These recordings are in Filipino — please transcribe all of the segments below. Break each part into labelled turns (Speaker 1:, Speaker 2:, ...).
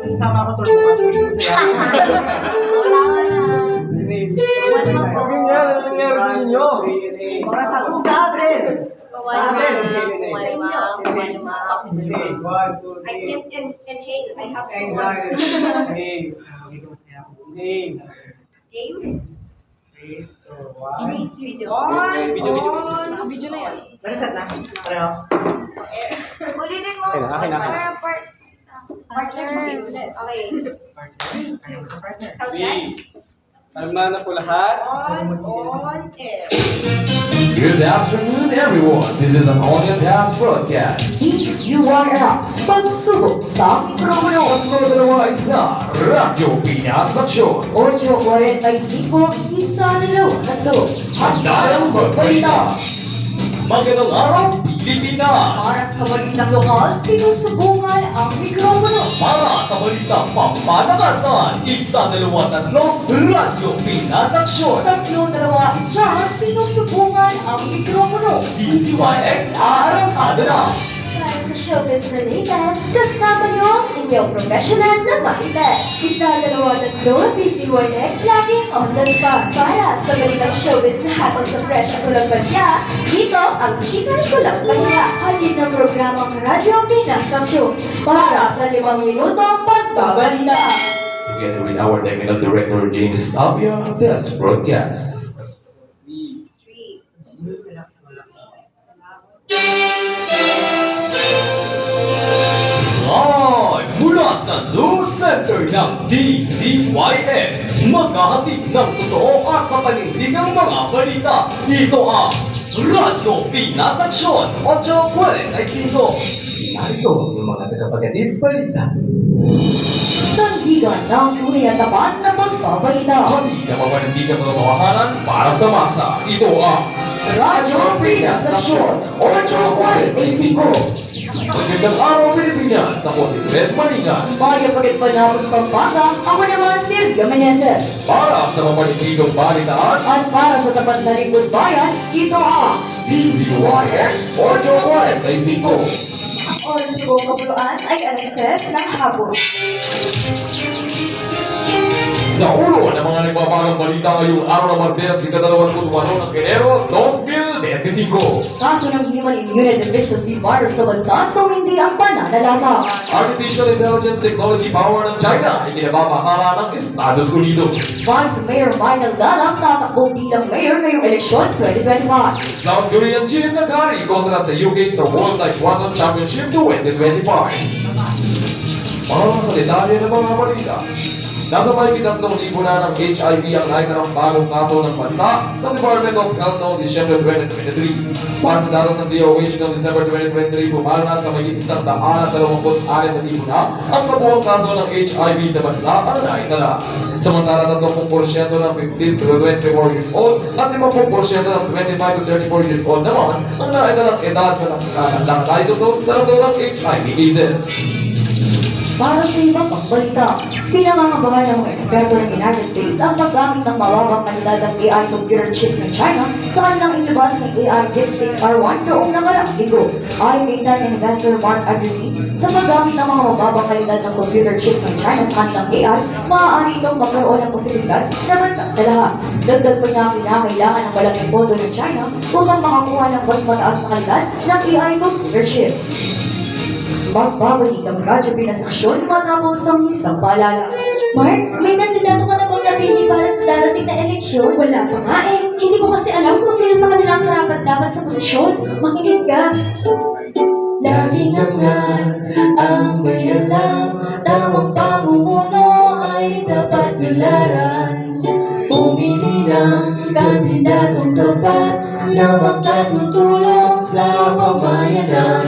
Speaker 1: sasama ako tulog bukas. Masaya ako.
Speaker 2: Wala ka na. Kumalma po.
Speaker 3: Ano nangyari sa inyo?
Speaker 1: Para sa atin.
Speaker 2: Kumalma.
Speaker 4: I can't inhale. I have to
Speaker 1: Anxiety. Game.
Speaker 4: game.
Speaker 2: Video.
Speaker 1: Video na yan. Nariset na. Pareho.
Speaker 2: Ulitin mo.
Speaker 3: Akin na.
Speaker 2: Part. Partner. Okay.
Speaker 4: Sound check.
Speaker 3: Kalma na po lahat.
Speaker 4: On air.
Speaker 5: Good afternoon, everyone. This is an all-in-task broadcast.
Speaker 6: DURX, pagsubok sa mikropono.
Speaker 5: Mas mga dalawa isa, Radyo Pinas Aksyon.
Speaker 6: 8:45, isa dalawa tatlo.
Speaker 5: Handa ng magbalita. Magandang araw, Pilipinas.
Speaker 6: Para sa balitang lokal, sinusubungan ang mikropono.
Speaker 5: Para sa balitang pampalakasan, isa, dalawa, tatlo, Radyo Pinas Aksyon.
Speaker 6: 3-2-1, sinusubungan ang mikropono.
Speaker 5: DCYX arangkada na.
Speaker 6: Para sa showbiz na latest, kasama niyo ang inyong professional na marites. 1-2-3, DCYX laging on the spot. Para sa balitang showbiz na hatol sa fresh at ulang balya, dito ang chika kulang balya. Halin ng programang Radyo Pinas Aksyon para sa 5 minutong pagbabalita.
Speaker 5: Together with our technical director, James Tapia, this broadcast.
Speaker 4: 3.
Speaker 5: Live mula sa news center ng DCYX, maghahatid ng totoo at mapanindigang mga balita. Ito ang Radyo Pinas Aksyon 8:45. Narito yung mga tagapagatid balita.
Speaker 6: Sandigan ng tunay at tapat na pagbabalita.
Speaker 5: Hatid na mapanindigang katotohanan para sa masa. Ito ang
Speaker 6: Radyo Pinas Aksyon 8:45.
Speaker 5: Magandang araw, Pilipinas. Ako si Red Manigas.
Speaker 6: Mario Pagitpanapon Pampanga, ako naman si Sergio Meneses.
Speaker 5: Para sa mapanindigang balitaan,
Speaker 6: At para sa tapat na lingkod bayan, ito ang
Speaker 5: DCYX 8:45.
Speaker 6: Ang oras ko kapuluan ay alas 3 ng hapon.
Speaker 5: Sa ulo ng mga nagbabagang balita ngayong araw ng Martes, ika-28 ng Enero 2025.
Speaker 6: Kaso ng Human Immune Deficiency Virus sa bansa, tumindi ang pananalasa.
Speaker 5: Artificial Intelligence Technology Power ng China ay pinababahala ng Estados Unidos.
Speaker 6: Vice Mayor Minal Galang tatakbo bilang mayor ngayong eleksyon 2025.
Speaker 5: South Korean Jin nagari kontra sa UK sa World Taekwondo Championship 2025. Para sa detalye ng mga balita, nasa mahigit 3,000 na ng HIV ang naikarang bagong kaso ng bansa ng Department of Health noong December 2023. Para sa datos ng DOH noong December 2023, bumala na sa mahigit 126,000 na ang kabuang kaso ng HIV sa bansa ang naitala. Samantala, 30% ng 15 to 24 years old at 50% ng 25 to 34 years old naman ang naitalang edad na nakakalang tayo sa ng HIV cases.
Speaker 6: Para sa ibang pagbalita, pinangangabahan ng mga eksperto ng United States ang paggamit ng mababang kalidad ng AI computer chips ng China sa kanilang inilabas ng AI DeepSeek R1 noong nakaraang linggo. Ayon kay Tech investor Mark Andreessen, sa paggamit ng mga mababang kalidad ng computer chips ng China sa kanilang AI, maaari itong magkaroon ng posibilidad na bantang sa lahat. Dagdag pa niya ang kinakailangan ng malaking pondo ng China upang makakuha ng mas mataas na kalidad ng AI computer chips. Magbabalik ang Radyo Pinas Aksyon matapos ang isang paalala.
Speaker 7: Mars, may kandidato ka na bang napili para sa darating na eleksyon?
Speaker 6: Wala pa nga eh.
Speaker 7: Hindi ko kasi alam kung sino sa kanilang karapat dapat sa posisyon. Makinig ka. Laging hangad ang may alam, tamang pamumuno ay dapat nilaran. Pumili ng kandidatong tapat na makatutulong sa pamayanan.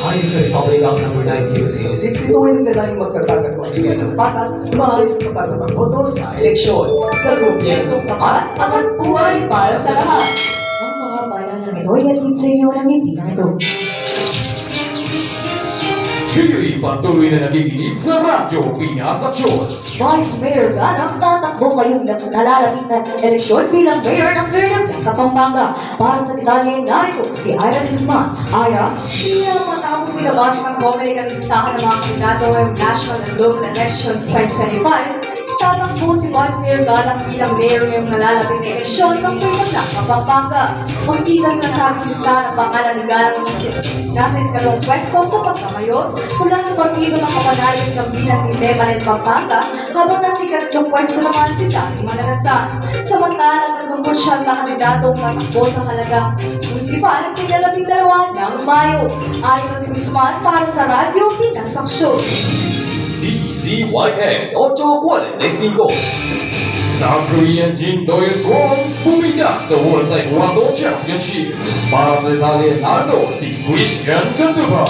Speaker 5: Ayon sa Republic Act No. 9006, ito ay naglalayong magtatag ng pamilya ng patas maayos sa pagpapagboto sa eleksyon. Sa gobyernong tapat, ang buhay para sa lahat.
Speaker 6: Ang mga paalala ng ito ay hatid sa inyo ng hindi na ito.
Speaker 5: Kayo'y patuloy na nakikinig sa Radyo Pinas Aksyon.
Speaker 6: Vice Mayor Ganang tatakbo ngayong nalalapit na eleksyon bilang Mayor ng Fairness ng Kapampangan. Para sa detalye, narito si Ira Lisman. Ira,
Speaker 2: Hindi na matapos silabas ng Comelec ang listahan ng mga kandidato ng national and local elections 2025, tatakbo si Vice Mayor Galang bilang mayor ngayong nalalapit na eleksyon ng Fairness ng Kapampangan. Magtigas na sa aking listahan ang pangalan ni Galang nasa ikalawang pwesto sa pagkamayor mula sa partido ng kapanayon ng bilang ni Bemanen Pampanga, habang nasa ikatlong pwesto naman si Dani Managasang. Samantala, 30% na kandidatong tatakbo sa halagang munisipal sa ikalabing dalawa ng Mayo. Ayon ni Guzman para sa Radyo Pinas Aksyon.
Speaker 5: DZYX 845. South Korean Jin Do-yeon bumida sa World Taekwondo Championship. Para sa detalye, narito si Christian Cantuba.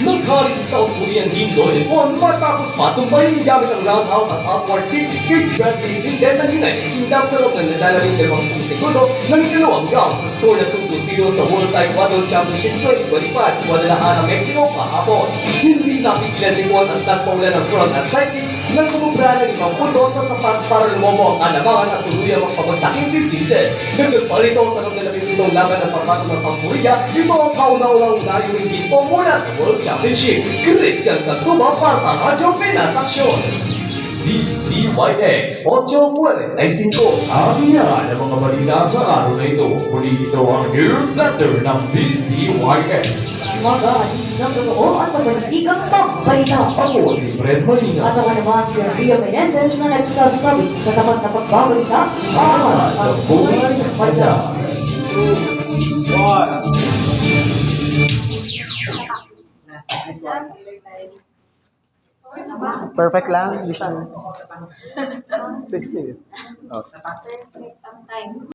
Speaker 3: Naghali si South Korean Jin Do-yeon matapos matumbayin gamit ang roundhouse at upward kick kay Bradley Sindel na hinay sa loob ng nalalabing 20 segundo ng ikalawang round sa score na 2-0 sa World Taekwondo Championship 2025 sa Guadalajara, Mexico kahapon. Hindi napigilan si Juan ang tagpaulan ng front at side kicks nang kumubra ng 5 puntos sa sapat para lumobo ang alamangan at tuluyang magpabagsakin si Sindel. Dagdag pa rito sa loob ng 17 laban ng pagkatong ng South Korea, ito ang kauna-unang unayong ginto mula sa World Championship. Christian Cantuba para sa Radyo Pinas Aksyon. DZYX 845.
Speaker 5: Ang yan ang mga balita sa araw na ito. Muli ito ang News Center ng DZYX.
Speaker 6: mga ng totoo at magbabatikang pagbalita.
Speaker 5: Ako si Fred
Speaker 6: At
Speaker 5: Malinas.
Speaker 6: ako naman si Rio Meneses na nagsasabi sa tapat na pagbabalita
Speaker 5: At ang buhay ng manda.
Speaker 1: Perfect lang. Hindi siya. 6 minutes.
Speaker 2: Perfect ang time.